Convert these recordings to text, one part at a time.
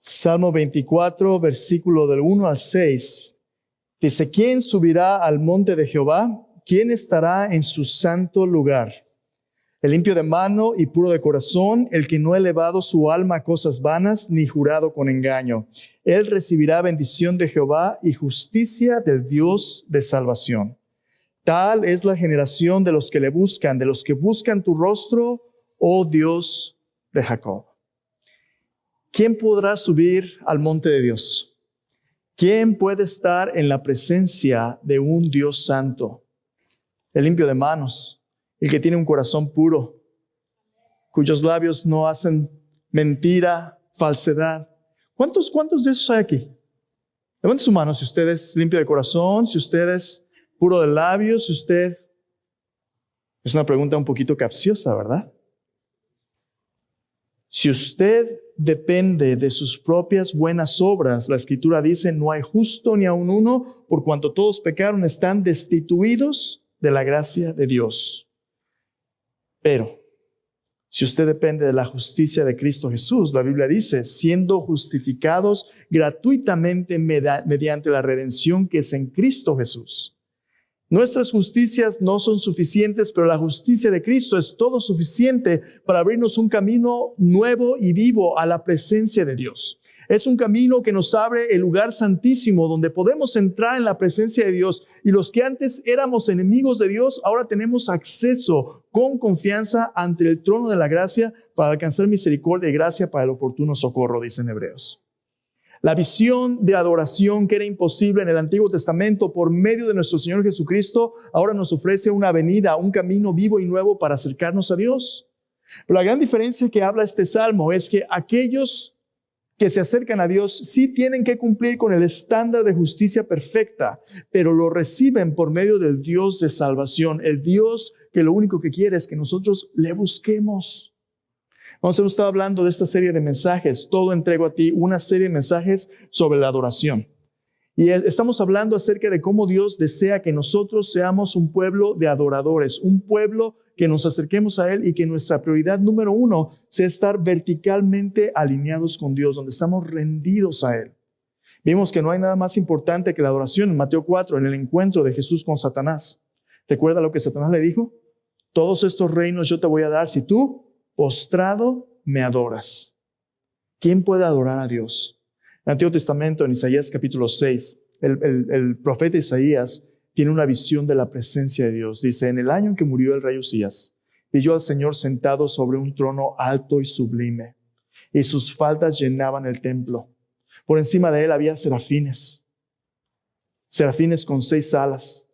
Salmo 24, versículo del 1 al 6. Dice, ¿quién subirá al monte de Jehová? ¿Quién estará en su santo lugar? El limpio de mano y puro de corazón, el que no ha elevado su alma a cosas vanas, ni jurado con engaño. Él recibirá bendición de Jehová y justicia del Dios de salvación. Tal es la generación de los que le buscan, de los que buscan tu rostro, oh Dios de Jacob. ¿Quién podrá subir al monte de Dios? ¿Quién puede estar en la presencia de un Dios santo? El limpio de manos, el que tiene un corazón puro, cuyos labios no hacen mentira, falsedad. ¿Cuántos de esos hay aquí? Levanten su mano si usted es limpio de corazón, si usted es puro de labios, si usted... Es una pregunta un poquito capciosa, ¿verdad? Si usted depende de sus propias buenas obras, la Escritura dice, no hay justo ni aun uno, por cuanto todos pecaron, están destituidos de la gracia de Dios. Pero, si usted depende de la justicia de Cristo Jesús, la Biblia dice, siendo justificados gratuitamente mediante la redención que es en Cristo Jesús. Nuestras justicias no son suficientes, pero la justicia de Cristo es todo suficiente para abrirnos un camino nuevo y vivo a la presencia de Dios. Es un camino que nos abre el lugar santísimo donde podemos entrar en la presencia de Dios. Y los que antes éramos enemigos de Dios, ahora tenemos acceso con confianza ante el trono de la gracia para alcanzar misericordia y gracia para el oportuno socorro, dicen Hebreos. La visión de adoración que era imposible en el Antiguo Testamento por medio de nuestro Señor Jesucristo, ahora nos ofrece una avenida, un camino vivo y nuevo para acercarnos a Dios. Pero la gran diferencia que habla este salmo es que aquellos que se acercan a Dios sí tienen que cumplir con el estándar de justicia perfecta, pero lo reciben por medio del Dios de salvación, el Dios que lo único que quiere es que nosotros le busquemos. Hemos estado hablando de esta serie de mensajes, Todo entrego a ti, una serie de mensajes sobre la adoración. Y estamos hablando acerca de cómo Dios desea que nosotros seamos un pueblo de adoradores, un pueblo que nos acerquemos a Él y que nuestra prioridad número 1 sea estar verticalmente alineados con Dios, donde estamos rendidos a Él. Vimos que no hay nada más importante que la adoración en Mateo 4, en el encuentro de Jesús con Satanás. ¿Recuerda lo que Satanás le dijo? Todos estos reinos yo te voy a dar si tú, postrado, me adoras. ¿Quién puede adorar a Dios? En el Antiguo Testamento, en Isaías capítulo 6, el profeta Isaías tiene una visión de la presencia de Dios. Dice, en el año en que murió el rey Usías, vio al Señor sentado sobre un trono alto y sublime, y sus faldas llenaban el templo. Por encima de él había serafines con 6 alas.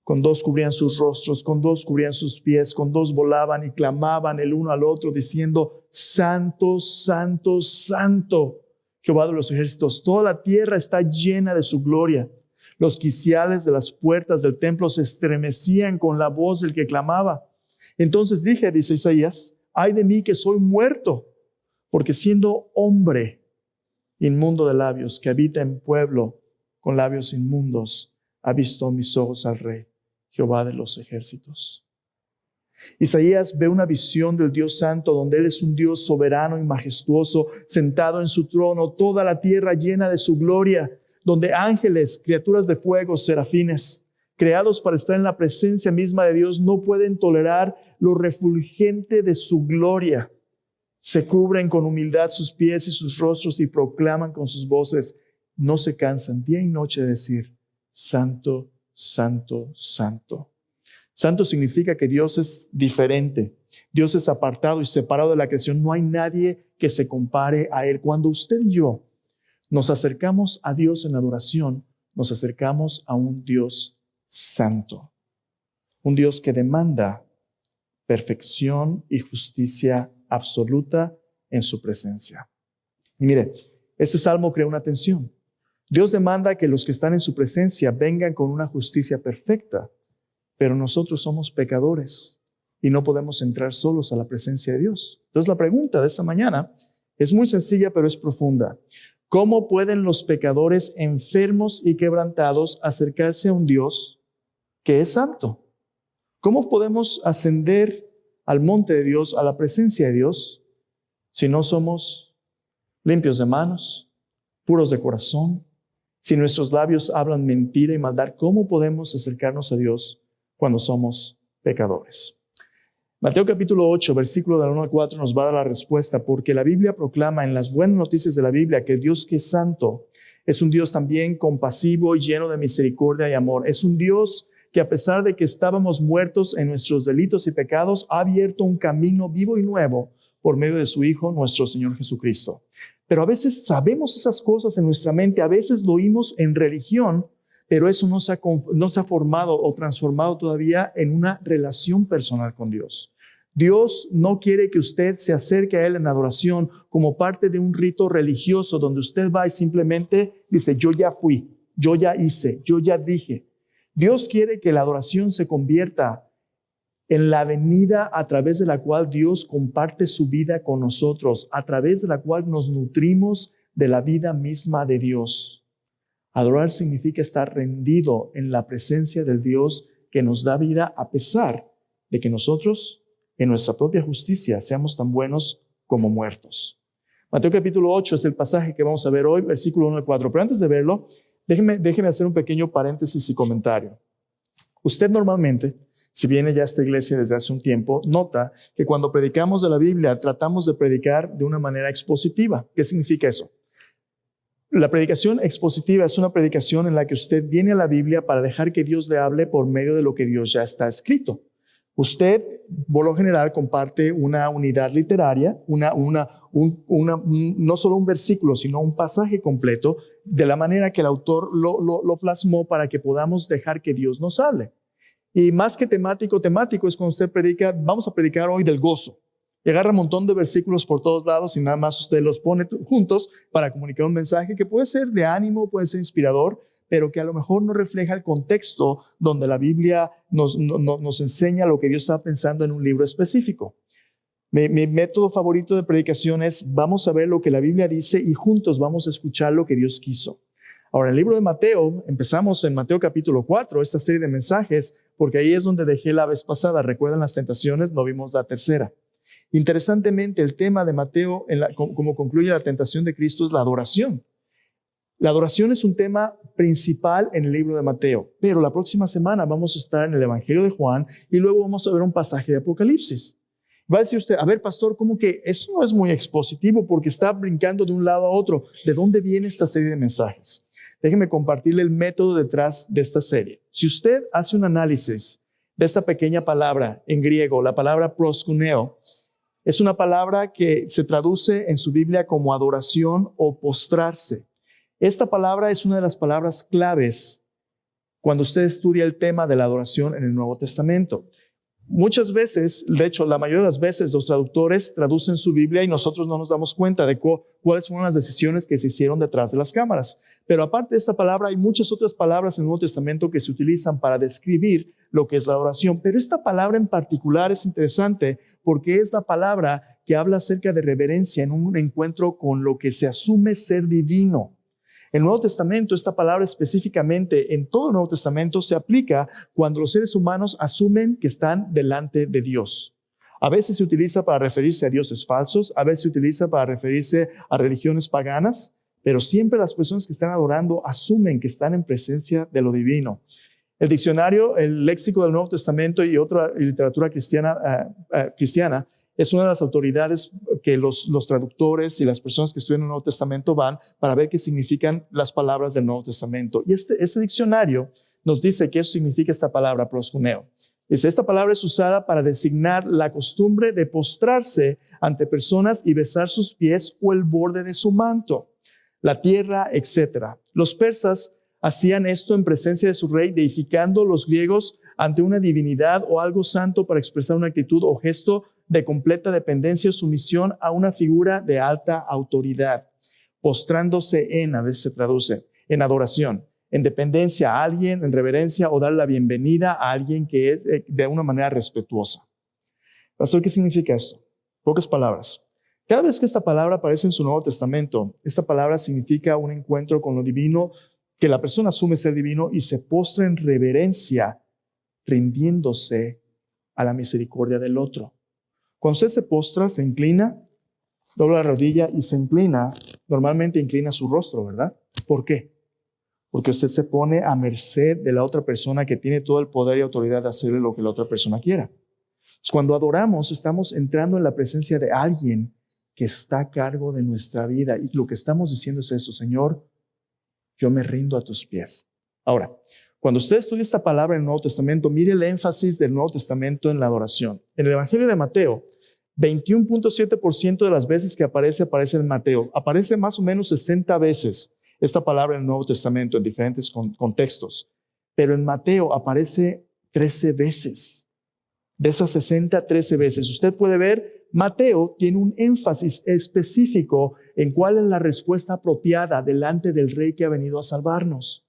Con 2 cubrían sus rostros, con 2 cubrían sus pies, con 2 volaban y clamaban el uno al otro diciendo, Santo, Santo, Santo, Jehová de los ejércitos. Toda la tierra está llena de su gloria. Los quiciales de las puertas del templo se estremecían con la voz del que clamaba. Entonces dije, dice Isaías, ay de mí que soy muerto, porque siendo hombre inmundo de labios, que habita en pueblo con labios inmundos, ha visto mis ojos al Rey, Jehová de los ejércitos. Isaías ve una visión del Dios Santo donde Él es un Dios soberano y majestuoso, sentado en su trono, toda la tierra llena de su gloria, donde ángeles, criaturas de fuego, serafines, creados para estar en la presencia misma de Dios, no pueden tolerar lo refulgente de su gloria. Se cubren con humildad sus pies y sus rostros y proclaman con sus voces, no se cansan día y noche de decir, Santo, Santo, Santo. Santo significa que Dios es diferente. Dios es apartado y separado de la creación. No hay nadie que se compare a Él. Cuando usted y yo nos acercamos a Dios en adoración, nos acercamos a un Dios santo. Un Dios que demanda perfección y justicia absoluta en su presencia. Y mire, este salmo crea una tensión. Dios demanda que los que están en su presencia vengan con una justicia perfecta, pero nosotros somos pecadores y no podemos entrar solos a la presencia de Dios. Entonces la pregunta de esta mañana es muy sencilla, pero es profunda. ¿Cómo pueden los pecadores enfermos y quebrantados acercarse a un Dios que es santo? ¿Cómo podemos ascender al monte de Dios, a la presencia de Dios, si no somos limpios de manos, puros de corazón, si nuestros labios hablan mentira y maldad, ¿cómo podemos acercarnos a Dios cuando somos pecadores? Mateo capítulo 8, versículo del 1 al 4 nos va a dar la respuesta, porque la Biblia proclama en las buenas noticias de la Biblia que Dios que es santo es un Dios también compasivo y lleno de misericordia y amor. Es un Dios que a pesar de que estábamos muertos en nuestros delitos y pecados, ha abierto un camino vivo y nuevo por medio de su Hijo, nuestro Señor Jesucristo. Pero a veces sabemos esas cosas en nuestra mente, a veces lo oímos en religión, pero eso no se ha formado o transformado todavía en una relación personal con Dios. Dios no quiere que usted se acerque a Él en adoración como parte de un rito religioso donde usted va y simplemente dice, yo ya fui, yo ya hice, yo ya dije. Dios quiere que la adoración se convierta en la avenida a través de la cual Dios comparte su vida con nosotros, a través de la cual nos nutrimos de la vida misma de Dios. Adorar significa estar rendido en la presencia del Dios que nos da vida a pesar de que nosotros, en nuestra propia justicia, seamos tan buenos como muertos. Mateo capítulo 8 es el pasaje que vamos a ver hoy, versículo 1 al 4. Pero antes de verlo, déjeme hacer un pequeño paréntesis y comentario. Usted normalmente, si viene ya a esta iglesia desde hace un tiempo, nota que cuando predicamos de la Biblia, tratamos de predicar de una manera expositiva. ¿Qué significa eso? La predicación expositiva es una predicación en la que usted viene a la Biblia para dejar que Dios le hable por medio de lo que Dios ya está escrito. Usted, por lo general, comparte una unidad literaria, no solo un versículo, sino un pasaje completo, de la manera que el autor lo plasmó para que podamos dejar que Dios nos hable. Y más que temático es cuando usted predica, vamos a predicar hoy del gozo. Y agarra un montón de versículos por todos lados y nada más usted los pone juntos para comunicar un mensaje que puede ser de ánimo, puede ser inspirador, pero que a lo mejor no refleja el contexto donde la Biblia nos enseña lo que Dios está pensando en un libro específico. Mi método favorito de predicación es vamos a ver lo que la Biblia dice y juntos vamos a escuchar lo que Dios quiso. Ahora, en el libro de Mateo, empezamos en Mateo capítulo 4, esta serie de mensajes, porque ahí es donde dejé la vez pasada. ¿Recuerdan las tentaciones? No vimos la tercera. Interesantemente, el tema de Mateo, como concluye la tentación de Cristo, es la adoración. La adoración es un tema principal en el libro de Mateo, pero la próxima semana vamos a estar en el Evangelio de Juan y luego vamos a ver un pasaje de Apocalipsis. Va a decir usted, a ver, pastor, ¿cómo que eso no es muy expositivo porque está brincando de un lado a otro? ¿De dónde viene esta serie de mensajes? Déjeme compartirle el método detrás de esta serie. Si usted hace un análisis de esta pequeña palabra en griego, la palabra proskuneo, es una palabra que se traduce en su Biblia como adoración o postrarse. Esta palabra es una de las palabras claves cuando usted estudia el tema de la adoración en el Nuevo Testamento. Muchas veces, de hecho, la mayoría de las veces los traductores traducen su Biblia y nosotros no nos damos cuenta de cuáles fueron las decisiones que se hicieron detrás de las cámaras. Pero aparte de esta palabra, hay muchas otras palabras en el Nuevo Testamento que se utilizan para describir lo que es la adoración. Pero esta palabra en particular es interesante porque es la palabra que habla acerca de reverencia en un encuentro con lo que se asume ser divino. En el Nuevo Testamento, esta palabra específicamente en todo el Nuevo Testamento se aplica cuando los seres humanos asumen que están delante de Dios. A veces se utiliza para referirse a dioses falsos, a veces se utiliza para referirse a religiones paganas, pero siempre las personas que están adorando asumen que están en presencia de lo divino. El diccionario, el léxico del Nuevo Testamento y otra literatura cristiana es una de las autoridades que los traductores y las personas que estudian el Nuevo Testamento van para ver qué significan las palabras del Nuevo Testamento. Y este diccionario nos dice qué significa esta palabra proskuneo. Dice, esta palabra es usada para designar la costumbre de postrarse ante personas y besar sus pies o el borde de su manto, la tierra, etc. Los persas hacían esto en presencia de su rey, deificando los griegos ante una divinidad o algo santo para expresar una actitud o gesto de completa dependencia o sumisión a una figura de alta autoridad, postrándose a veces se traduce, en adoración, en dependencia a alguien, en reverencia o dar la bienvenida a alguien que es de una manera respetuosa. Pastor, ¿qué significa esto? Pocas palabras. Cada vez que esta palabra aparece en su Nuevo Testamento, esta palabra significa un encuentro con lo divino, que la persona asume ser divino y se postra en reverencia, rindiéndose a la misericordia del otro. Cuando usted se postra, se inclina, dobla la rodilla y se inclina, normalmente inclina su rostro, ¿verdad? ¿Por qué? Porque usted se pone a merced de la otra persona que tiene todo el poder y autoridad de hacerle lo que la otra persona quiera. Entonces, cuando adoramos, estamos entrando en la presencia de alguien que está a cargo de nuestra vida. Y lo que estamos diciendo es eso: Señor, yo me rindo a tus pies. Ahora, cuando usted estudia esta palabra en el Nuevo Testamento, mire el énfasis del Nuevo Testamento en la adoración. En el Evangelio de Mateo, 21.7% de las veces que aparece en Mateo. Aparece más o menos 60 veces esta palabra en el Nuevo Testamento en diferentes contextos. Pero en Mateo aparece 13 veces. De esas 60, 13 veces. Usted puede ver, Mateo tiene un énfasis específico en cuál es la respuesta apropiada delante del Rey que ha venido a salvarnos.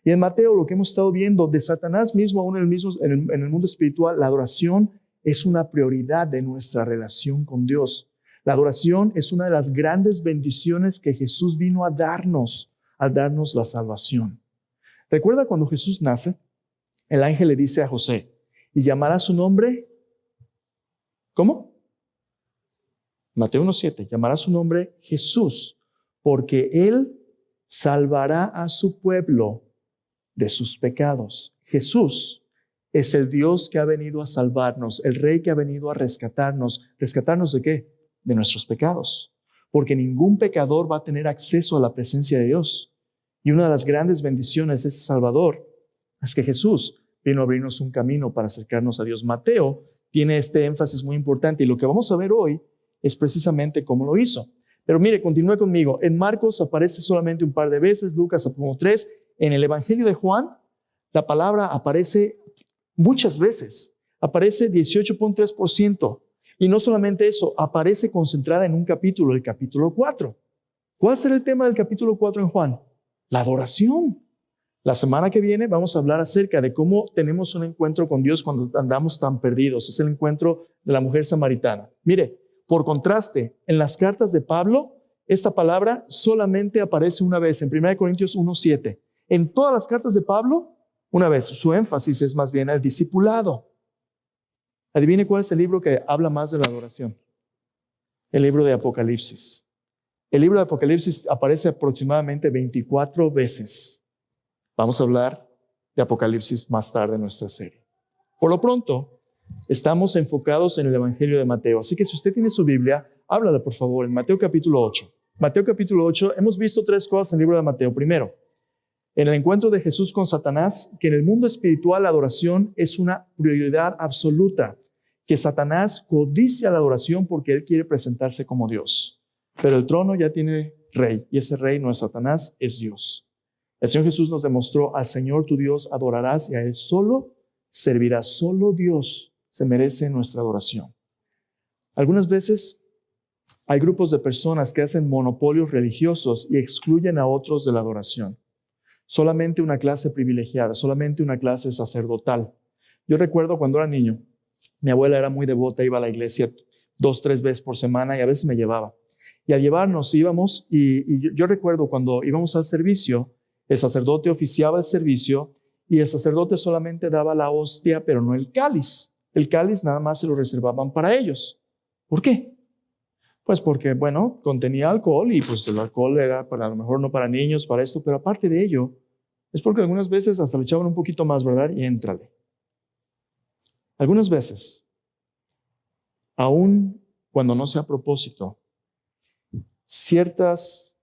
Y en Mateo, lo que hemos estado viendo de Satanás mismo, aún en el mundo espiritual, la adoración es una prioridad de nuestra relación con Dios. La adoración es una de las grandes bendiciones que Jesús vino a darnos la salvación. ¿Recuerda cuando Jesús nace? El ángel le dice a José, y llamará su nombre, ¿cómo? Mateo 1:7, llamará su nombre Jesús, porque Él salvará a su pueblo de sus pecados. Jesús es el Dios que ha venido a salvarnos, el Rey que ha venido a rescatarnos. ¿Rescatarnos de qué? De nuestros pecados. Porque ningún pecador va a tener acceso a la presencia de Dios. Y una de las grandes bendiciones de ese Salvador es que Jesús vino a abrirnos un camino para acercarnos a Dios. Mateo tiene este énfasis muy importante y lo que vamos a ver hoy es precisamente cómo lo hizo. Pero mire, continúe conmigo. En Marcos aparece solamente un par de veces, Lucas como 3. En el Evangelio de Juan, la palabra aparece muchas veces. Aparece 18.3%. Y no solamente eso, aparece concentrada en un capítulo, el capítulo 4. ¿Cuál será el tema del capítulo 4 en Juan? La adoración. La semana que viene vamos a hablar acerca de cómo tenemos un encuentro con Dios cuando andamos tan perdidos. Es el encuentro de la mujer samaritana. Mire, por contraste, en las cartas de Pablo, esta palabra solamente aparece una vez, en 1 Corintios 1:7. En todas las cartas de Pablo, una vez. Su énfasis es más bien el discipulado. Adivine cuál es el libro que habla más de la adoración. El libro de Apocalipsis. El libro de Apocalipsis aparece aproximadamente 24 veces. Vamos a hablar de Apocalipsis más tarde en nuestra serie. Por lo pronto, estamos enfocados en el Evangelio de Mateo. Así que si usted tiene su Biblia, háblala por favor en Mateo capítulo 8. Mateo capítulo 8, hemos visto tres cosas en el libro de Mateo. Primero, en el encuentro de Jesús con Satanás, que en el mundo espiritual la adoración es una prioridad absoluta, que Satanás codicia la adoración porque él quiere presentarse como Dios. Pero el trono ya tiene rey, y ese rey no es Satanás, es Dios. El Señor Jesús nos demostró: al Señor tu Dios adorarás y a Él solo servirás. Solo Dios se merece nuestra adoración. Algunas veces hay grupos de personas que hacen monopolios religiosos y excluyen a otros de la adoración. Solamente una clase privilegiada, solamente una clase sacerdotal. Yo recuerdo cuando era niño, mi abuela era muy devota, iba a la iglesia 2, 3 veces por semana y a veces me llevaba. Y al llevarnos íbamos y yo recuerdo cuando íbamos al servicio, el sacerdote oficiaba el servicio y el sacerdote solamente daba la hostia, pero no el cáliz. El cáliz nada más se lo reservaban para ellos. ¿Por qué? Pues porque, bueno, contenía alcohol y pues el alcohol era a lo mejor no para niños, para esto, pero aparte de ello, es porque algunas veces hasta le echaban un poquito más, ¿verdad? Y éntrale. Algunas veces, aun cuando no sea a propósito, ciertas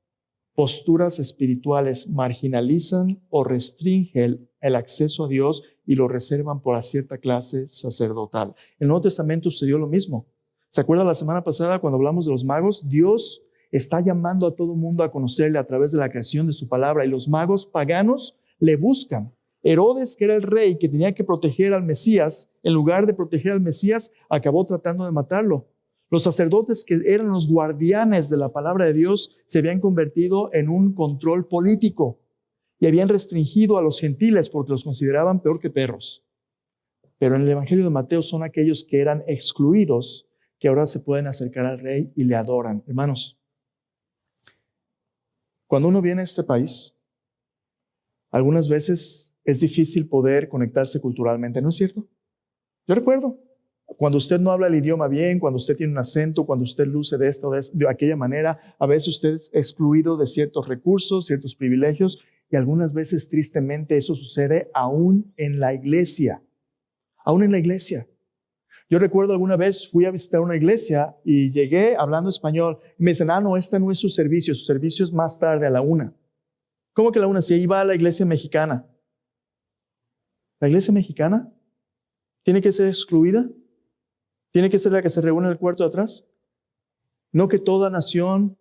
posturas espirituales marginalizan o restringen el acceso a Dios y lo reservan para cierta clase sacerdotal. En el Nuevo Testamento sucedió lo mismo. ¿Se acuerda la semana pasada cuando hablamos de los magos? Dios está llamando a todo el mundo a conocerle a través de la creación de su palabra y los magos paganos le buscan. Herodes, que era el rey que tenía que proteger al Mesías, en lugar de proteger al Mesías, acabó tratando de matarlo. Los sacerdotes, que eran los guardianes de la palabra de Dios, se habían convertido en un control político y habían restringido a los gentiles porque los consideraban peor que perros. Pero en el Evangelio de Mateo son aquellos que eran excluidos, que ahora se pueden acercar al rey y le adoran. Hermanos, cuando uno viene a este país, algunas veces es difícil poder conectarse culturalmente, ¿no es cierto? Yo recuerdo, Cuando usted no habla el idioma bien, cuando usted tiene un acento, cuando usted luce de esta o de aquella manera, a veces usted es excluido de ciertos recursos, ciertos privilegios, y algunas veces tristemente eso sucede aún en la iglesia. Aún en la iglesia. Yo recuerdo alguna vez fui a visitar una iglesia y llegué hablando español y me dicen, no, este no es su servicio es más tarde a la 1. ¿Cómo que a la 1? Si ahí va a la iglesia mexicana. ¿La iglesia mexicana tiene que ser excluida? ¿Tiene que ser la que se reúne en el cuarto de atrás? ¿No que toda nación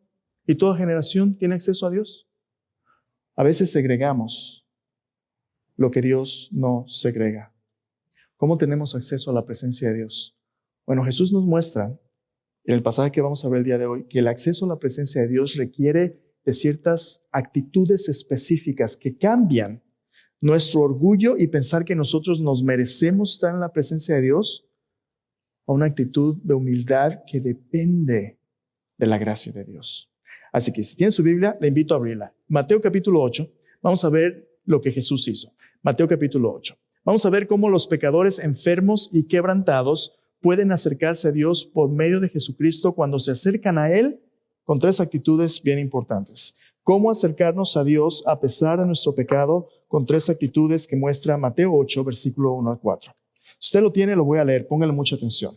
y toda generación tiene acceso a Dios? A veces segregamos lo que Dios no segrega. ¿Cómo tenemos acceso a la presencia de Dios? Bueno, Jesús nos muestra en el pasaje que vamos a ver el día de hoy que el acceso a la presencia de Dios requiere de ciertas actitudes específicas que cambian nuestro orgullo y pensar que nosotros nos merecemos estar en la presencia de Dios a una actitud de humildad que depende de la gracia de Dios. Así que si tienen su Biblia, le invito a abrirla. Mateo capítulo 8, vamos a ver lo que Jesús hizo. Mateo capítulo 8. Vamos a ver cómo los pecadores enfermos y quebrantados pueden acercarse a Dios por medio de Jesucristo cuando se acercan a Él con 3 actitudes bien importantes. Cómo acercarnos a Dios a pesar de nuestro pecado con 3 actitudes que muestra Mateo 8, versículo 1 al 4. Si usted lo tiene, lo voy a leer. Póngale mucha atención.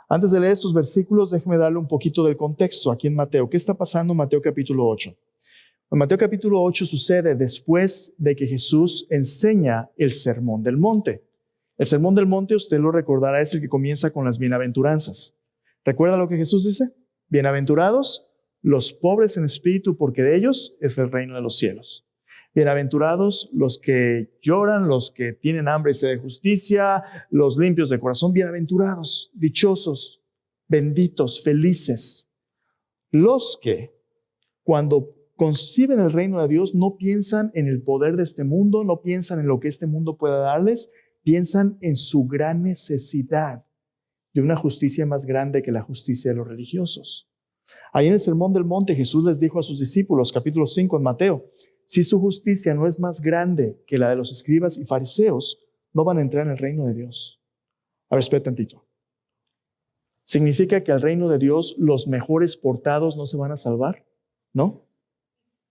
Antes de leer estos versículos, déjeme darle un poquito del contexto aquí en Mateo. ¿Qué está pasando en Mateo capítulo 8? En Mateo capítulo 8 sucede después de que Jesús enseña el Sermón del Monte. El Sermón del Monte, usted lo recordará, es el que comienza con las bienaventuranzas. ¿Recuerda lo que Jesús dice? Bienaventurados los pobres en espíritu, porque de ellos es el reino de los cielos. Bienaventurados los que lloran, los que tienen hambre y sed de justicia, los limpios de corazón. Bienaventurados, dichosos, benditos, felices. Los que, cuando conciben el reino de Dios, no piensan en el poder de este mundo, no piensan en lo que este mundo pueda darles, piensan en su gran necesidad de una justicia más grande que la justicia de los religiosos. Ahí en el Sermón del Monte, Jesús les dijo a sus discípulos, capítulo 5 en Mateo, si su justicia no es más grande que la de los escribas y fariseos, no van a entrar en el reino de Dios. A ver, espera tantito. ¿Significa que al reino de Dios los mejores portados no se van a salvar? ¿No?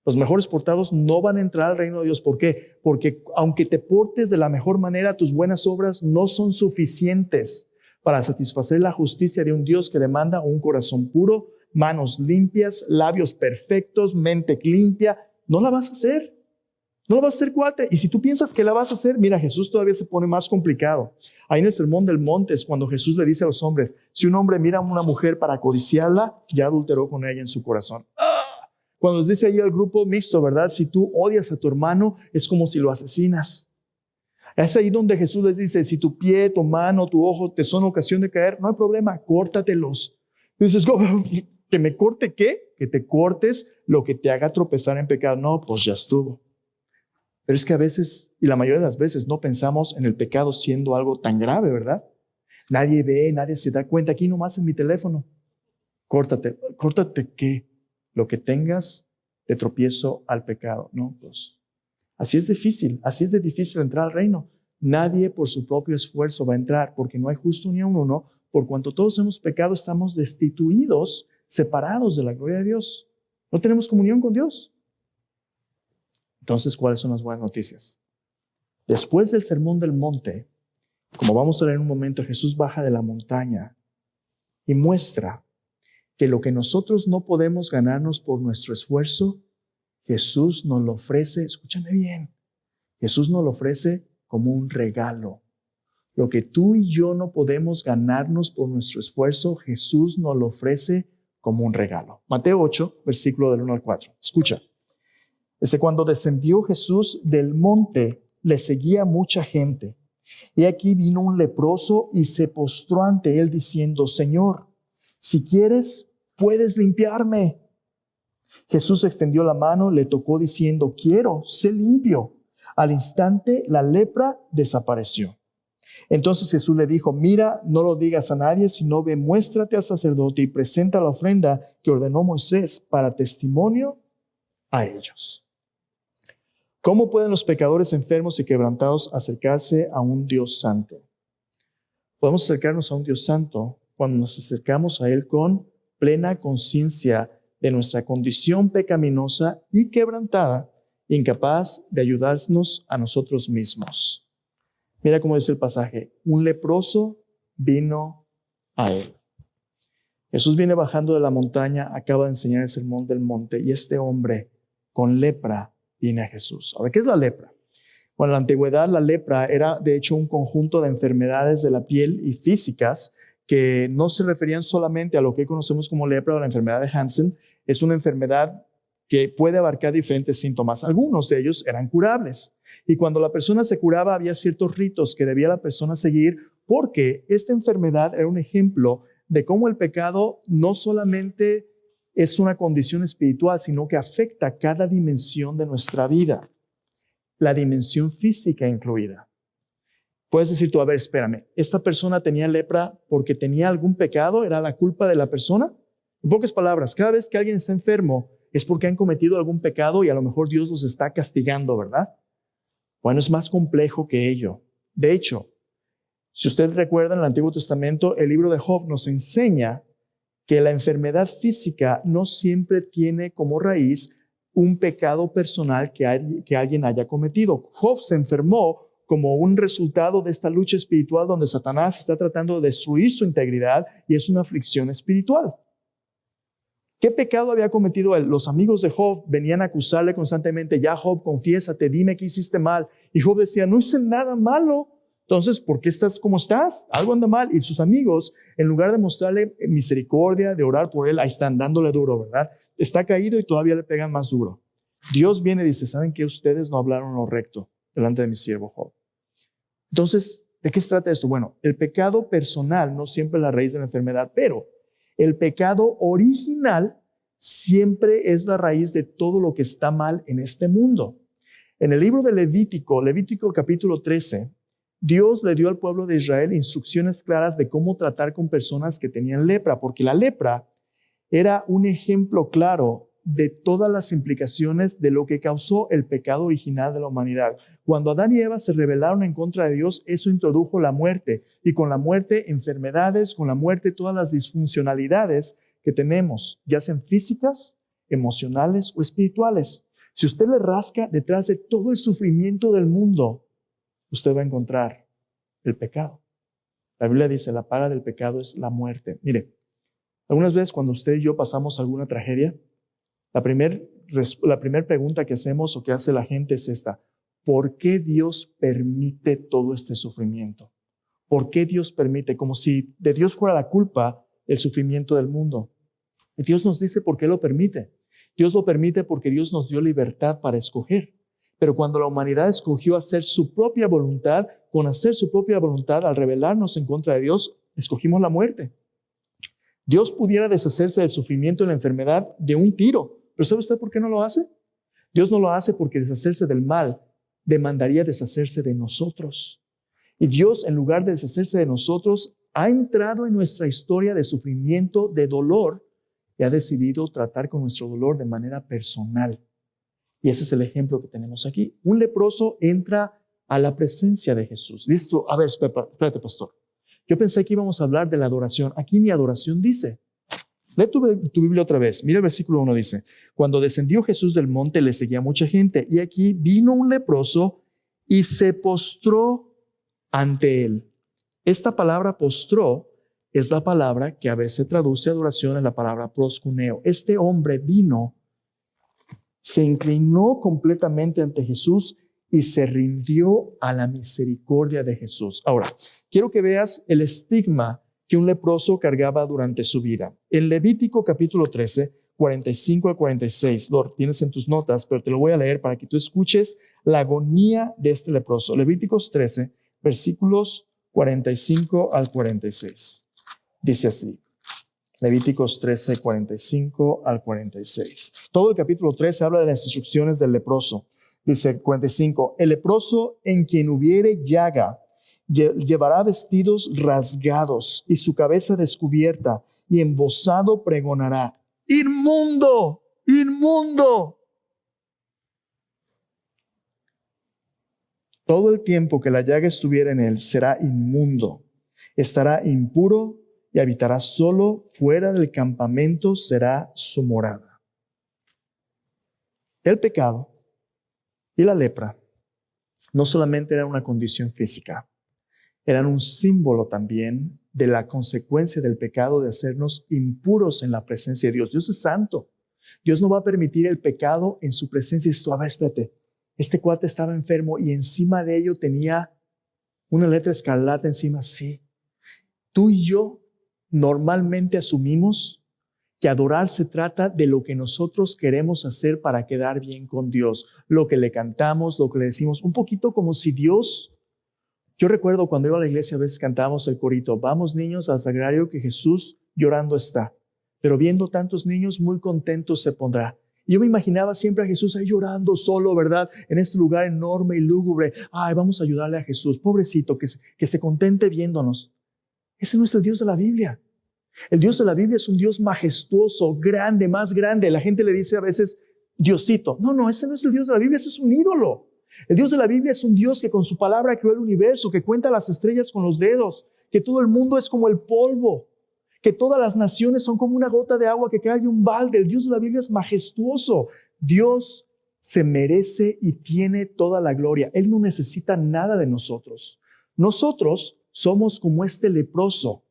Los mejores portados no van a entrar al reino de Dios. ¿Por qué? Porque aunque te portes de la mejor manera, tus buenas obras no son suficientes para satisfacer la justicia de un Dios que demanda un corazón puro, manos limpias, labios perfectos, mente limpia. No la vas a hacer. No la vas a hacer, cuate. Y si tú piensas que la vas a hacer, mira, Jesús todavía se pone más complicado. Ahí en el Sermón del Monte es cuando Jesús le dice a los hombres, si un hombre mira a una mujer para codiciarla, ya adulteró con ella en su corazón. Cuando les dice ahí al grupo mixto, ¿verdad? Si tú odias a tu hermano, es como si lo asesinas. Es ahí donde Jesús les dice, si tu pie, tu mano, tu ojo te son ocasión de caer, no hay problema, córtatelos. Y dices, ¿que me corte qué? Que te cortes lo que te haga tropezar en pecado. No, pues ya estuvo. Pero es que a veces, y la mayoría de las veces, no pensamos en el pecado siendo algo tan grave, ¿verdad? Nadie ve, nadie se da cuenta. Aquí nomás en mi teléfono. Córtate. ¿Córtate qué? Lo que tengas de tropiezo al pecado. No, pues así es de difícil entrar al reino. Nadie por su propio esfuerzo va a entrar, porque no hay justo ni a uno. Por cuanto todos hemos pecado, estamos destituidos, separados de la gloria de Dios. No tenemos comunión con Dios. Entonces, ¿cuáles son las buenas noticias? Después del Sermón del Monte, como vamos a ver en un momento, Jesús baja de la montaña y muestra que lo que nosotros no podemos ganarnos por nuestro esfuerzo, Jesús nos lo ofrece, escúchame bien, Jesús nos lo ofrece como un regalo. Lo que tú y yo no podemos ganarnos por nuestro esfuerzo, Jesús nos lo ofrece como un regalo. Mateo 8, versículo del 1 al 4. Escucha. Dice, cuando descendió Jesús del monte, le seguía mucha gente. Y aquí vino un leproso y se postró ante él diciendo, Señor, si quieres, puedes limpiarme. Jesús extendió la mano, le tocó diciendo, quiero, sé limpio. Al instante, la lepra desapareció. Entonces Jesús le dijo, mira, no lo digas a nadie, sino ve, muéstrate al sacerdote y presenta la ofrenda que ordenó Moisés para testimonio a ellos. ¿Cómo pueden los pecadores enfermos y quebrantados acercarse a un Dios santo? Podemos acercarnos a un Dios santo cuando nos acercamos a Él con plena conciencia de nuestra condición pecaminosa y quebrantada, incapaz de ayudarnos a nosotros mismos. Mira cómo dice el pasaje: un leproso vino a Él. Jesús viene bajando de la montaña, acaba de enseñar el sermón del monte, y este hombre con lepra viene a Jesús. Ahora, ¿qué es la lepra? Bueno, en la antigüedad la lepra era de hecho un conjunto de enfermedades de la piel y físicas que no se referían solamente a lo que conocemos como lepra o la enfermedad de Hansen. Es una enfermedad que puede abarcar diferentes síntomas. Algunos de ellos eran curables. Y cuando la persona se curaba, había ciertos ritos que debía la persona seguir, porque esta enfermedad era un ejemplo de cómo el pecado no solamente es una condición espiritual, sino que afecta cada dimensión de nuestra vida, la dimensión física incluida. Puedes decir tú, a ver, espérame, ¿esta persona tenía lepra porque tenía algún pecado? ¿Era la culpa de la persona? En pocas palabras, cada vez que alguien está enfermo es porque han cometido algún pecado y a lo mejor Dios los está castigando, ¿verdad? Bueno, es más complejo que ello. De hecho, si usted recuerda en el Antiguo Testamento, el libro de Job nos enseña que la enfermedad física no siempre tiene como raíz un pecado personal que alguien haya cometido. Job se enfermó como un resultado de esta lucha espiritual donde Satanás está tratando de destruir su integridad y es una aflicción espiritual. ¿Qué pecado había cometido él? Los amigos de Job venían a acusarle constantemente: ya, Job, confiésate, dime qué hiciste mal. Y Job decía: no hice nada malo. Entonces, ¿por qué estás como estás? Algo anda mal. Y sus amigos, en lugar de mostrarle misericordia, de orar por él, ahí están dándole duro, ¿verdad? Está caído y todavía le pegan más duro. Dios viene y dice: ¿saben qué? Ustedes no hablaron lo recto delante de mi siervo Job. Entonces, ¿de qué se trata esto? Bueno, el pecado personal no siempre es la raíz de la enfermedad, pero el pecado original siempre es la raíz de todo lo que está mal en este mundo. En el libro de Levítico capítulo 13, Dios le dio al pueblo de Israel instrucciones claras de cómo tratar con personas que tenían lepra, porque la lepra era un ejemplo claro de todas las implicaciones de lo que causó el pecado original de la humanidad. Cuando Adán y Eva se rebelaron en contra de Dios, eso introdujo la muerte, y con la muerte enfermedades, con la muerte todas las disfuncionalidades que tenemos, ya sean físicas, emocionales o espirituales. Si usted le rasca detrás de todo el sufrimiento del mundo, usted va a encontrar el pecado. La Biblia dice: la paga del pecado es la muerte. Mire, algunas veces cuando usted y yo pasamos alguna tragedia, la primera pregunta que hacemos o que hace la gente es esta: ¿por qué Dios permite todo este sufrimiento? ¿Por qué Dios permite? Como si de Dios fuera la culpa el sufrimiento del mundo. Y Dios nos dice por qué lo permite. Dios lo permite porque Dios nos dio libertad para escoger. Pero cuando la humanidad escogió hacer su propia voluntad, con hacer su propia voluntad, al rebelarnos en contra de Dios, escogimos la muerte. Dios pudiera deshacerse del sufrimiento y la enfermedad de un tiro. ¿Pero sabe usted por qué no lo hace? Dios no lo hace porque deshacerse del mal demandaría deshacerse de nosotros. Y Dios, en lugar de deshacerse de nosotros, ha entrado en nuestra historia de sufrimiento, de dolor, y ha decidido tratar con nuestro dolor de manera personal. Y ese es el ejemplo que tenemos aquí. Un leproso entra a la presencia de Jesús. Listo, a ver, espérate, pastor. Yo pensé que íbamos a hablar de la adoración. Aquí ni adoración dice. Lee tu Biblia otra vez. Mira el versículo 1, dice: cuando descendió Jesús del monte, le seguía mucha gente. Y aquí vino un leproso y se postró ante él. Esta palabra postró es la palabra que a veces traduce adoración en la palabra proskuneo. Este hombre vino, se inclinó completamente ante Jesús y se rindió a la misericordia de Jesús. Ahora, quiero que veas el estigma que un leproso cargaba durante su vida. En Levítico capítulo 13, 45 al 46, lo tienes en tus notas, pero te lo voy a leer para que tú escuches la agonía de este leproso. Levíticos 13, versículos 45 al 46. Dice así. Levíticos 13, 45 al 46. Todo el capítulo 13 habla de las instrucciones del leproso. Dice 45, el leproso en quien hubiere llaga, llevará vestidos rasgados y su cabeza descubierta, y embozado pregonará: ¡inmundo! ¡Inmundo! Todo el tiempo que la llaga estuviera en él será inmundo. Estará impuro y habitará solo, fuera del campamento será su morada. El pecado y la lepra no solamente eran una condición física, eran un símbolo también de la consecuencia del pecado de hacernos impuros en la presencia de Dios. Dios es santo. Dios no va a permitir el pecado en su presencia. Esto, a ver, espérate, este cuate estaba enfermo y encima de ello tenía una letra escarlata encima. Sí, tú y yo normalmente asumimos que adorar se trata de lo que nosotros queremos hacer para quedar bien con Dios, lo que le cantamos, lo que le decimos, un poquito como si Dios... Yo recuerdo cuando iba a la iglesia a veces cantábamos el corito, vamos niños al sagrario que Jesús llorando está, pero viendo tantos niños muy contentos se pondrá. Y yo me imaginaba siempre a Jesús ahí llorando solo, ¿verdad? En este lugar enorme y lúgubre. Ay, vamos a ayudarle a Jesús, pobrecito, que se contente viéndonos. Ese no es el Dios de la Biblia. El Dios de la Biblia es un Dios majestuoso, grande, más grande. La gente le dice a veces, Diosito. No, ese no es el Dios de la Biblia, ese es un ídolo. El Dios de la Biblia es un Dios que con su palabra creó el universo, que cuenta las estrellas con los dedos, que todo el mundo es como el polvo, que todas las naciones son como una gota de agua que cae de un balde. El Dios de la Biblia es majestuoso. Dios se merece y tiene toda la gloria. Él no necesita nada de nosotros. Nosotros somos como este leproso.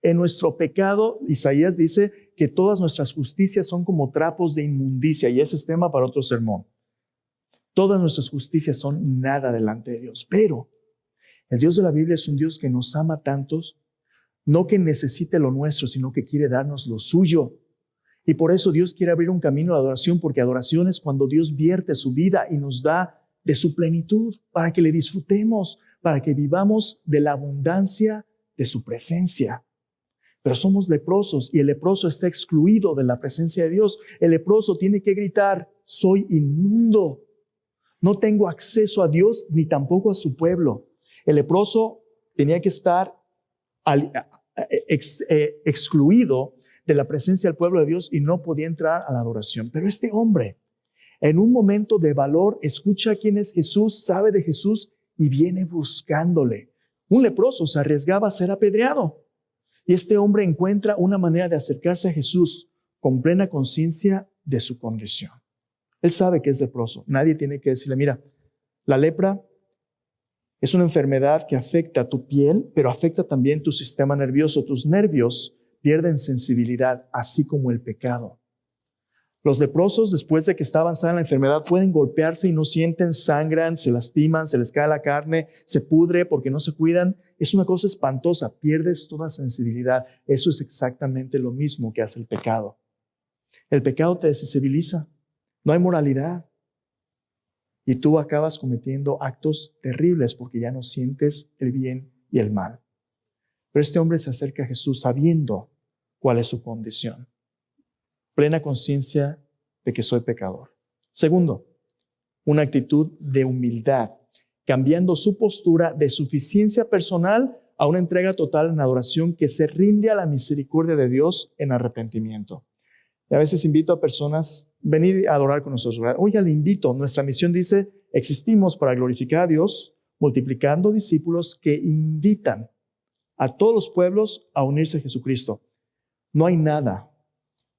En nuestro pecado, Isaías dice que todas nuestras justicias son como trapos de inmundicia, y ese es tema para otro sermón. Todas nuestras justicias son nada delante de Dios. Pero el Dios de la Biblia es un Dios que nos ama tantos, no que necesite lo nuestro, sino que quiere darnos lo suyo. Y por eso Dios quiere abrir un camino de adoración, porque adoración es cuando Dios vierte su vida y nos da de su plenitud, para que le disfrutemos, para que vivamos de la abundancia de su presencia. Pero somos leprosos y el leproso está excluido de la presencia de Dios. El leproso tiene que gritar, soy inmundo. No tengo acceso a Dios ni tampoco a su pueblo. El leproso tenía que estar excluido de la presencia del pueblo de Dios y no podía entrar a la adoración. Pero este hombre, en un momento de valor, escucha quién es Jesús, sabe de Jesús y viene buscándole. Un leproso se arriesgaba a ser apedreado. Y este hombre encuentra una manera de acercarse a Jesús con plena conciencia de su condición. Él sabe que es leproso. Nadie tiene que decirle, mira, la lepra es una enfermedad que afecta tu piel, pero afecta también tu sistema nervioso. Tus nervios pierden sensibilidad, así como el pecado. Los leprosos, después de que está avanzada la enfermedad, pueden golpearse y no sienten, sangran, se lastiman, se les cae la carne, se pudre porque no se cuidan. Es una cosa espantosa, pierdes toda sensibilidad. Eso es exactamente lo mismo que hace el pecado. El pecado te desensibiliza. No hay moralidad. Y tú acabas cometiendo actos terribles porque ya no sientes el bien y el mal. Pero este hombre se acerca a Jesús sabiendo cuál es su condición. Plena conciencia de que soy pecador. Segundo, una actitud de humildad, cambiando su postura de suficiencia personal a una entrega total en adoración que se rinde a la misericordia de Dios en arrepentimiento. Y a veces invito a personas, venid a adorar con nosotros, ¿verdad? Oiga, le invito. Nuestra misión dice, existimos para glorificar a Dios, multiplicando discípulos que invitan a todos los pueblos a unirse a Jesucristo. No hay nada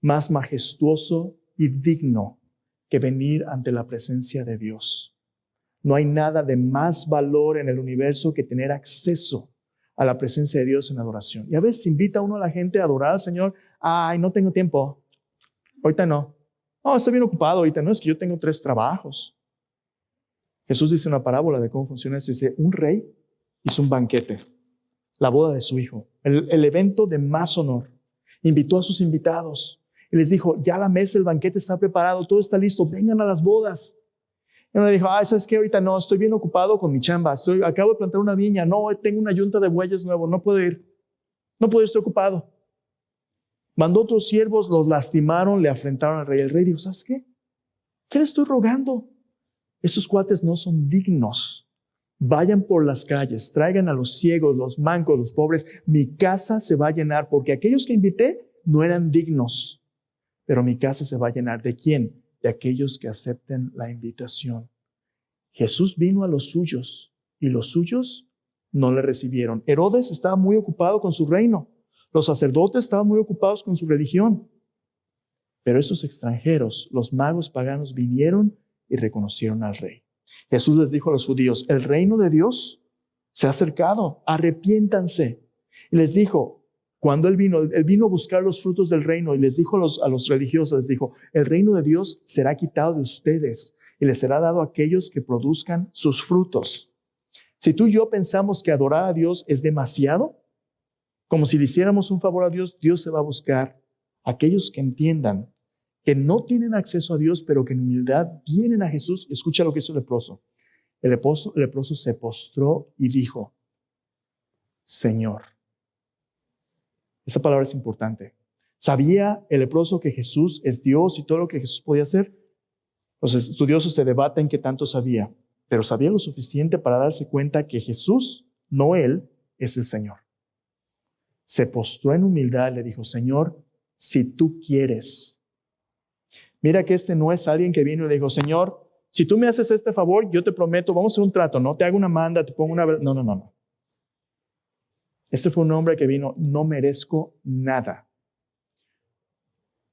más majestuoso y digno que venir ante la presencia de Dios. No hay nada de más valor en el universo que tener acceso a la presencia de Dios en adoración. Y a veces invita a uno a la gente a adorar al Señor. Ay, no tengo tiempo. Ahorita no. No, estoy bien ocupado ahorita. No, es que yo tengo 3 trabajos. Jesús dice una parábola de cómo funciona esto. Dice, un rey hizo un banquete, la boda de su hijo, el evento de más honor. Invitó a sus invitados y les dijo, ya la mesa, el banquete está preparado, todo está listo, vengan a las bodas. Y uno dijo, ¿sabes qué? Ahorita no, estoy bien ocupado con mi chamba, acabo de plantar una viña, no, tengo una yunta de bueyes nuevo, no puedo ir, estoy ocupado. Mandó otros siervos, los lastimaron, le afrentaron al rey. El rey dijo, ¿sabes qué? ¿Qué le estoy rogando? Estos cuates no son dignos. Vayan por las calles, traigan a los ciegos, los mancos, los pobres. Mi casa se va a llenar porque aquellos que invité no eran dignos. Pero mi casa se va a llenar. ¿De quién? De aquellos que acepten la invitación. Jesús vino a los suyos y los suyos no le recibieron. Herodes estaba muy ocupado con su reino. Los sacerdotes estaban muy ocupados con su religión. Pero esos extranjeros, los magos paganos, vinieron y reconocieron al rey. Jesús les dijo a los judíos, el reino de Dios se ha acercado, arrepiéntanse. Y les dijo, cuando él vino a buscar los frutos del reino y les dijo a los religiosos, les dijo, el reino de Dios será quitado de ustedes y les será dado a aquellos que produzcan sus frutos. Si tú y yo pensamos que adorar a Dios es demasiado, como si le hiciéramos un favor a Dios, Dios se va a buscar a aquellos que entiendan que no tienen acceso a Dios, pero que en humildad vienen a Jesús. Escucha lo que hizo el leproso. El leproso se postró y dijo, Señor. Esa palabra es importante. ¿Sabía el leproso que Jesús es Dios y todo lo que Jesús podía hacer? Los estudiosos se debaten qué tanto sabía, pero sabía lo suficiente para darse cuenta que Jesús, no él, es el Señor. Se postró en humildad y le dijo, Señor, si tú quieres. Mira que este no es alguien que vino y le dijo, Señor, si tú me haces este favor, yo te prometo, vamos a hacer un trato, no te hago una manda, te pongo una... No. Este fue un hombre que vino, no merezco nada,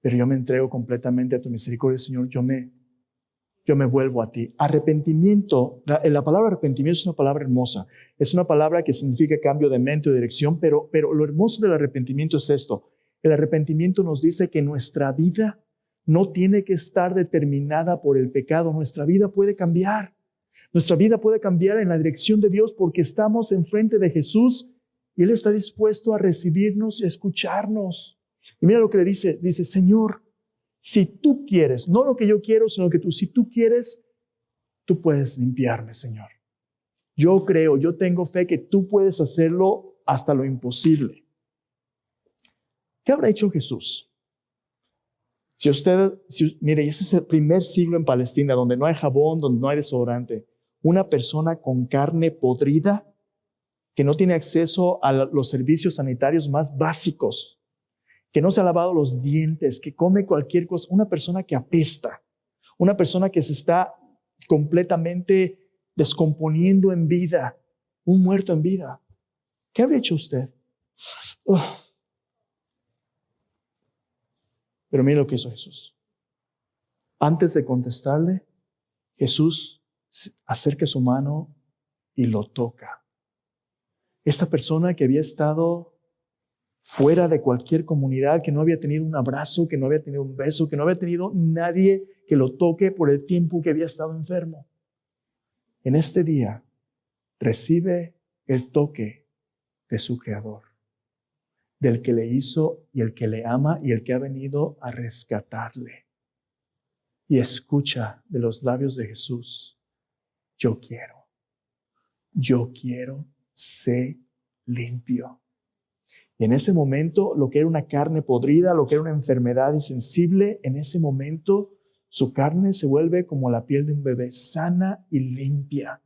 pero yo me entrego completamente a tu misericordia, Señor, yo me vuelvo a ti. Arrepentimiento, la palabra arrepentimiento es una palabra hermosa, es una palabra que significa cambio de mente o dirección, pero lo hermoso del arrepentimiento es esto, el arrepentimiento nos dice que nuestra vida no tiene que estar determinada por el pecado, nuestra vida puede cambiar, en la dirección de Dios porque estamos enfrente de Jesús y Él está dispuesto a recibirnos y a escucharnos. Y mira lo que le dice, Señor, si tú quieres, no lo que yo quiero, sino que si tú quieres, tú puedes limpiarme, Señor. Yo creo, yo tengo fe que tú puedes hacerlo hasta lo imposible. ¿Qué habrá hecho Jesús? Mire, ese es el primer siglo en Palestina, donde no hay jabón, donde no hay desodorante. Una persona con carne podrida, que no tiene acceso a los servicios sanitarios más básicos, que no se ha lavado los dientes, que come cualquier cosa, una persona que apesta, una persona que se está completamente descomponiendo en vida, un muerto en vida. ¿Qué habría hecho usted? Pero mire lo que hizo Jesús. Antes de contestarle, Jesús acerca su mano y lo toca. Esa persona que había estado fuera de cualquier comunidad, que no había tenido un abrazo, que no había tenido un beso, que no había tenido nadie que lo toque por el tiempo que había estado enfermo. En este día recibe el toque de su Creador, del que le hizo y el que le ama y el que ha venido a rescatarle. Y escucha de los labios de Jesús, yo quiero, sé limpio. Y en ese momento, lo que era una carne podrida, lo que era una enfermedad insensible, en ese momento su carne se vuelve como la piel de un bebé, sana y limpia.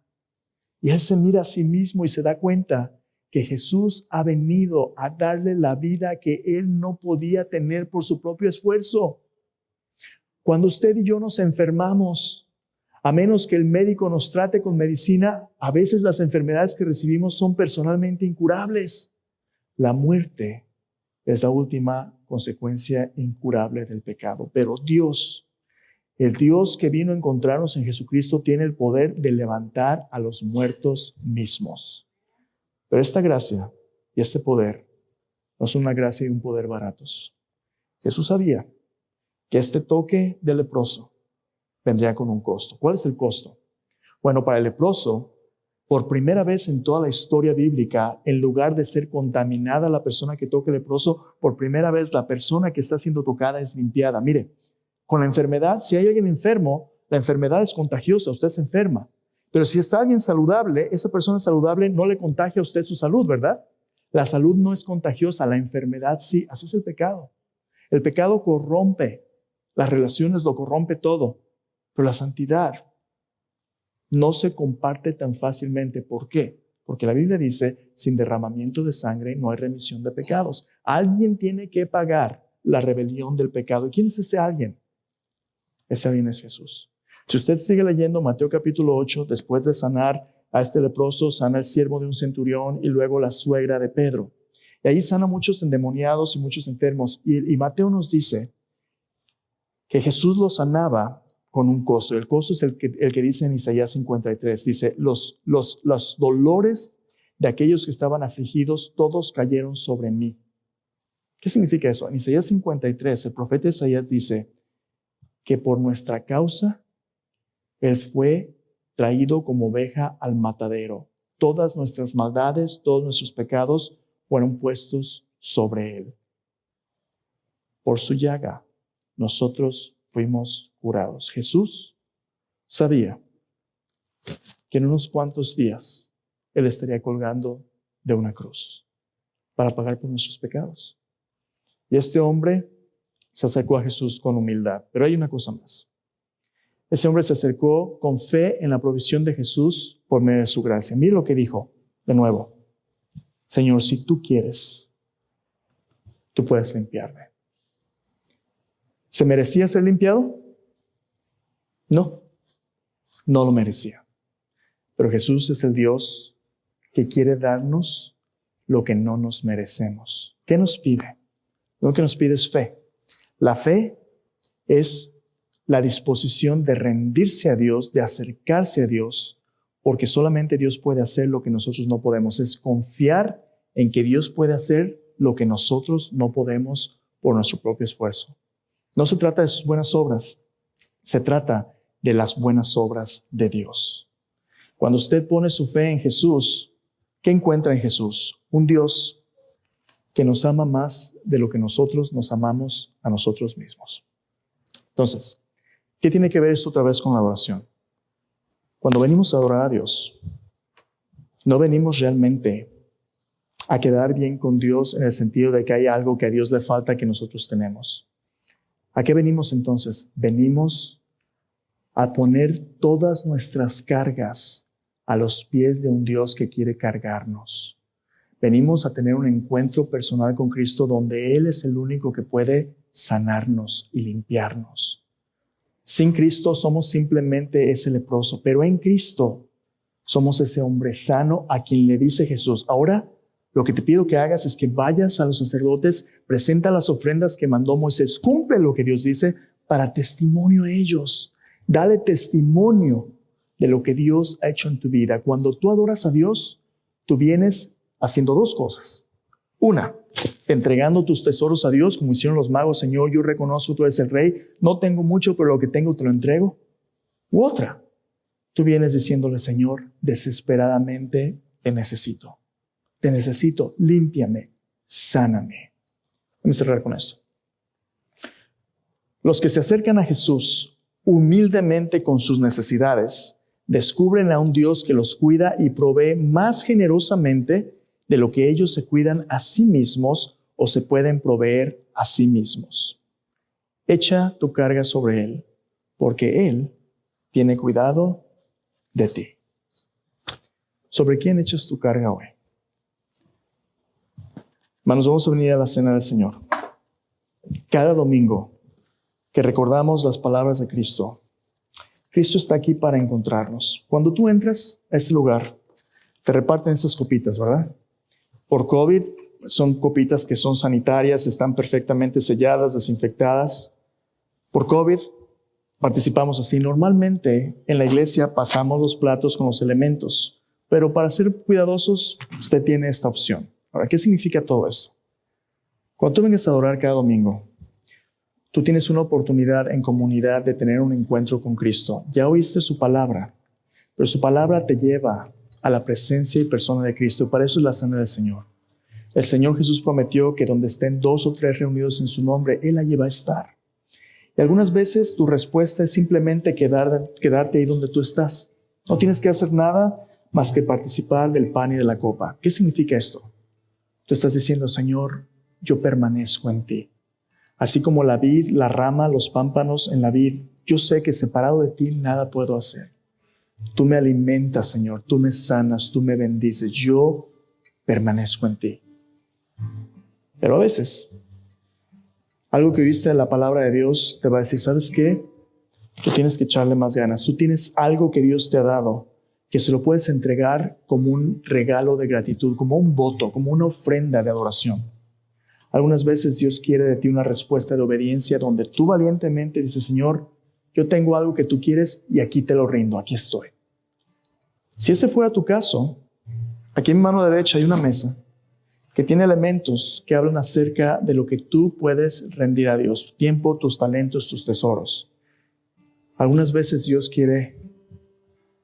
Y él se mira a sí mismo y se da cuenta que Jesús ha venido a darle la vida que él no podía tener por su propio esfuerzo. Cuando usted y yo nos enfermamos, a menos que el médico nos trate con medicina, a veces las enfermedades que recibimos son personalmente incurables. La muerte es la última consecuencia incurable del pecado. Pero Dios, el Dios que vino a encontrarnos en Jesucristo, tiene el poder de levantar a los muertos mismos. Pero esta gracia y este poder no son una gracia y un poder baratos. Jesús sabía que este toque del leproso vendría con un costo. ¿Cuál es el costo? Bueno, para el leproso, por primera vez en toda la historia bíblica, en lugar de ser contaminada la persona que toca el leproso, por primera vez la persona que está siendo tocada es limpiada. Mire, con la enfermedad, si hay alguien enfermo, la enfermedad es contagiosa, usted se enferma. Pero si está alguien saludable, esa persona saludable no le contagia a usted su salud, ¿verdad? La salud no es contagiosa, la enfermedad sí. Así es el pecado. El pecado corrompe, las relaciones lo corrompe todo, pero la santidad no se comparte tan fácilmente. ¿Por qué? Porque la Biblia dice, sin derramamiento de sangre no hay remisión de pecados. Alguien tiene que pagar la rebelión del pecado. ¿Y quién es ese alguien? Ese alguien es Jesús. Si usted sigue leyendo Mateo capítulo 8, después de sanar a este leproso, sana el siervo de un centurión y luego la suegra de Pedro. Y ahí sana a muchos endemoniados y muchos enfermos. Y Mateo nos dice que Jesús los sanaba con un costo. El costo es el que dice en Isaías 53. Dice, los dolores de aquellos que estaban afligidos, todos cayeron sobre mí. ¿Qué significa eso? En Isaías 53, el profeta Isaías dice que por nuestra causa, Él fue traído como oveja al matadero. Todas nuestras maldades, todos nuestros pecados fueron puestos sobre Él. Por su llaga, nosotros fuimos curados. Jesús sabía que en unos cuantos días Él estaría colgando de una cruz para pagar por nuestros pecados. Y este hombre se acercó a Jesús con humildad. Pero hay una cosa más. Ese hombre se acercó con fe en la provisión de Jesús por medio de su gracia. Mire lo que dijo de nuevo. Señor, si tú quieres, tú puedes limpiarme. ¿Se merecía ser limpiado? No, no lo merecía. Pero Jesús es el Dios que quiere darnos lo que no nos merecemos. ¿Qué nos pide? Lo que nos pide es fe. La fe es la disposición de rendirse a Dios, de acercarse a Dios, porque solamente Dios puede hacer lo que nosotros no podemos. Es confiar en que Dios puede hacer lo que nosotros no podemos por nuestro propio esfuerzo. No se trata de sus buenas obras, se trata de las buenas obras de Dios. Cuando usted pone su fe en Jesús, ¿qué encuentra en Jesús? Un Dios que nos ama más de lo que nosotros nos amamos a nosotros mismos. Entonces, ¿qué tiene que ver esto otra vez con la adoración? Cuando venimos a adorar a Dios, no venimos realmente a quedar bien con Dios en el sentido de que hay algo que a Dios le falta que nosotros tenemos. ¿A qué venimos entonces? Venimos a poner todas nuestras cargas a los pies de un Dios que quiere cargarnos. Venimos a tener un encuentro personal con Cristo donde Él es el único que puede sanarnos y limpiarnos. Sin Cristo somos simplemente ese leproso, pero en Cristo somos ese hombre sano a quien le dice Jesús, ahora lo que te pido que hagas es que vayas a los sacerdotes, presenta las ofrendas que mandó Moisés, cumple lo que Dios dice para testimonio a ellos. Dale testimonio de lo que Dios ha hecho en tu vida. Cuando tú adoras a Dios, tú vienes haciendo dos cosas. Una, entregando tus tesoros a Dios, como hicieron los magos. Señor, yo reconozco que tú eres el Rey. No tengo mucho, pero lo que tengo te lo entrego. U otra, tú vienes diciéndole, Señor, desesperadamente te necesito. Te necesito, límpiame, sáname. Vamos a cerrar con esto. Los que se acercan a Jesús humildemente con sus necesidades, descubren a un Dios que los cuida y provee más generosamente de lo que ellos se cuidan a sí mismos o se pueden proveer a sí mismos. Echa tu carga sobre Él, porque Él tiene cuidado de ti. ¿Sobre quién echas tu carga hoy? Hermanos, vamos a venir a la cena del Señor. Cada domingo que recordamos las palabras de Cristo, Cristo está aquí para encontrarnos. Cuando tú entras a este lugar, te reparten estas copitas, ¿verdad? Por COVID, son copitas que son sanitarias, están perfectamente selladas, desinfectadas. Por COVID, participamos así. Normalmente, en la iglesia pasamos los platos con los elementos, pero para ser cuidadosos, usted tiene esta opción. Ahora, ¿qué significa todo esto? Cuando tú vengas a adorar cada domingo, tú tienes una oportunidad en comunidad de tener un encuentro con Cristo. Ya oíste su palabra, pero su palabra te lleva a la presencia y persona de Cristo. Para eso es la cena del Señor. El Señor Jesús prometió que donde estén 2 o 3 reunidos en su nombre, Él allí va a estar. Y algunas veces tu respuesta es simplemente quedarte ahí donde tú estás. No tienes que hacer nada más que participar del pan y de la copa. ¿Qué significa esto? Tú estás diciendo, Señor, yo permanezco en ti. Así como la vid, la rama, los pámpanos en la vid, yo sé que separado de ti nada puedo hacer. Tú me alimentas, Señor, tú me sanas, tú me bendices, yo permanezco en ti. Pero a veces, algo que oíste de la palabra de Dios te va a decir, ¿sabes qué? Tú tienes que echarle más ganas. Tú tienes algo que Dios te ha dado que se lo puedes entregar como un regalo de gratitud, como un voto, como una ofrenda de adoración. Algunas veces Dios quiere de ti una respuesta de obediencia donde tú valientemente dices, Señor, yo tengo algo que tú quieres y aquí te lo rindo, aquí estoy. Si ese fuera tu caso, aquí en mi mano derecha hay una mesa que tiene elementos que hablan acerca de lo que tú puedes rendir a Dios, tu tiempo, tus talentos, tus tesoros. Algunas veces Dios quiere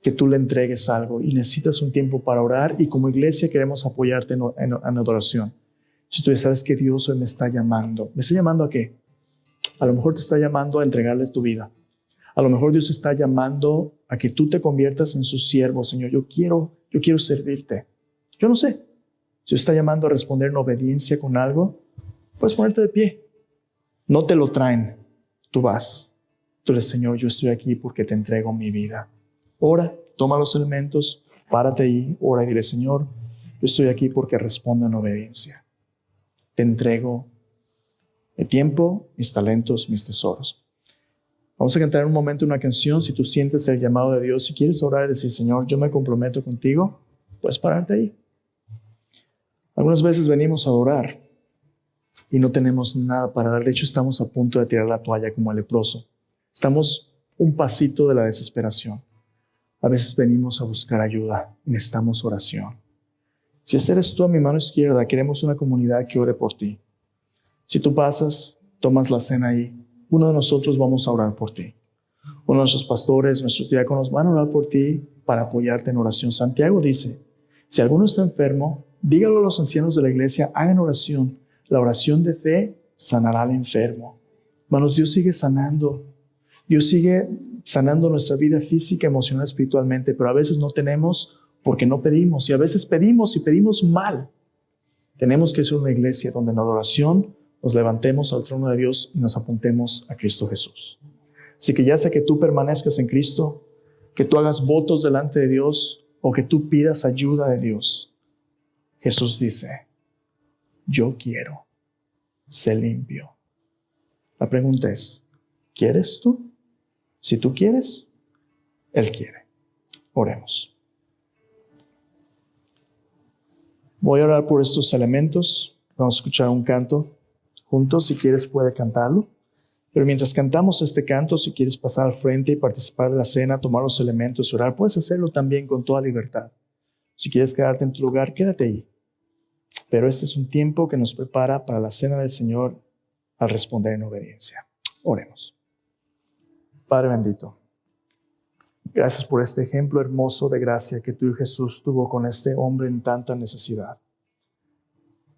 que tú le entregues algo y necesitas un tiempo para orar y como iglesia queremos apoyarte en adoración. Si tú ya sabes que Dios hoy me está llamando ¿a qué? A lo mejor te está llamando a entregarle tu vida. A lo mejor Dios está llamando a que tú te conviertas en su siervo. Señor, yo quiero servirte. Yo no sé. Si Dios está llamando a responder en obediencia con algo, puedes ponerte de pie. No te lo traen. Tú vas. Tú dices, Señor, yo estoy aquí porque te entrego mi vida. Ora, toma los elementos, párate ahí, ora y dile, Señor, yo estoy aquí porque respondo en obediencia. Te entrego el tiempo, mis talentos, mis tesoros. Vamos a cantar en un momento una canción. Si tú sientes el llamado de Dios, si quieres orar y decir, Señor, yo me comprometo contigo, puedes pararte ahí. Algunas veces venimos a orar y no tenemos nada para dar. De hecho, estamos a punto de tirar la toalla como el leproso. Estamos un pasito de la desesperación. A veces venimos a buscar ayuda y necesitamos oración. Si ese eres tú a mi mano izquierda, queremos una comunidad que ore por ti. Si tú pasas, tomas la cena ahí, uno de nosotros vamos a orar por ti. Uno de nuestros pastores, nuestros diáconos van a orar por ti para apoyarte en oración. Santiago dice, si alguno está enfermo, dígalo a los ancianos de la iglesia, hagan oración. La oración de fe sanará al enfermo. Hermanos, Dios sigue sanando. Dios sigue sanando nuestra vida física, emocional, espiritualmente, pero a veces no tenemos porque no pedimos. Y a veces pedimos y pedimos mal. Tenemos que ser una iglesia donde en la adoración nos levantemos al trono de Dios y nos apuntemos a Cristo Jesús. Así que ya sea que tú permanezcas en Cristo, que tú hagas votos delante de Dios o que tú pidas ayuda de Dios, Jesús dice, yo quiero, sé limpio. La pregunta es, ¿quieres tú? Si tú quieres, Él quiere. Oremos. Voy a orar por estos elementos. Vamos a escuchar un canto juntos. Si quieres, puede cantarlo. Pero mientras cantamos este canto, si quieres pasar al frente y participar de la cena, tomar los elementos y orar, puedes hacerlo también con toda libertad. Si quieres quedarte en tu lugar, quédate ahí. Pero este es un tiempo que nos prepara para la cena del Señor al responder en obediencia. Oremos. Padre bendito, gracias por este ejemplo hermoso de gracia que tú y Jesús tuvo con este hombre en tanta necesidad.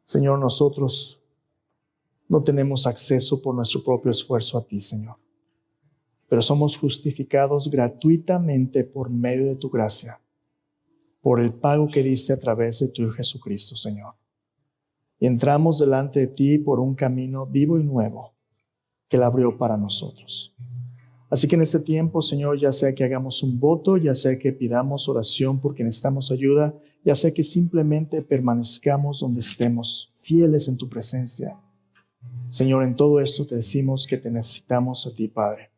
Señor, nosotros no tenemos acceso por nuestro propio esfuerzo a ti, Señor, pero somos justificados gratuitamente por medio de tu gracia, por el pago que diste a través de tu Hijo Jesucristo, Señor. Y entramos delante de ti por un camino vivo y nuevo que Él abrió para nosotros. Así que en este tiempo, Señor, ya sea que hagamos un voto, ya sea que pidamos oración porque necesitamos ayuda, ya sea que simplemente permanezcamos donde estemos, fieles en tu presencia. Señor, en todo esto te decimos que te necesitamos a ti, Padre.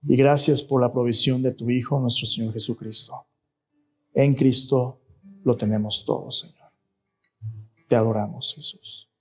Y gracias por la provisión de tu Hijo, nuestro Señor Jesucristo. En Cristo lo tenemos todo, Señor. Te adoramos, Jesús.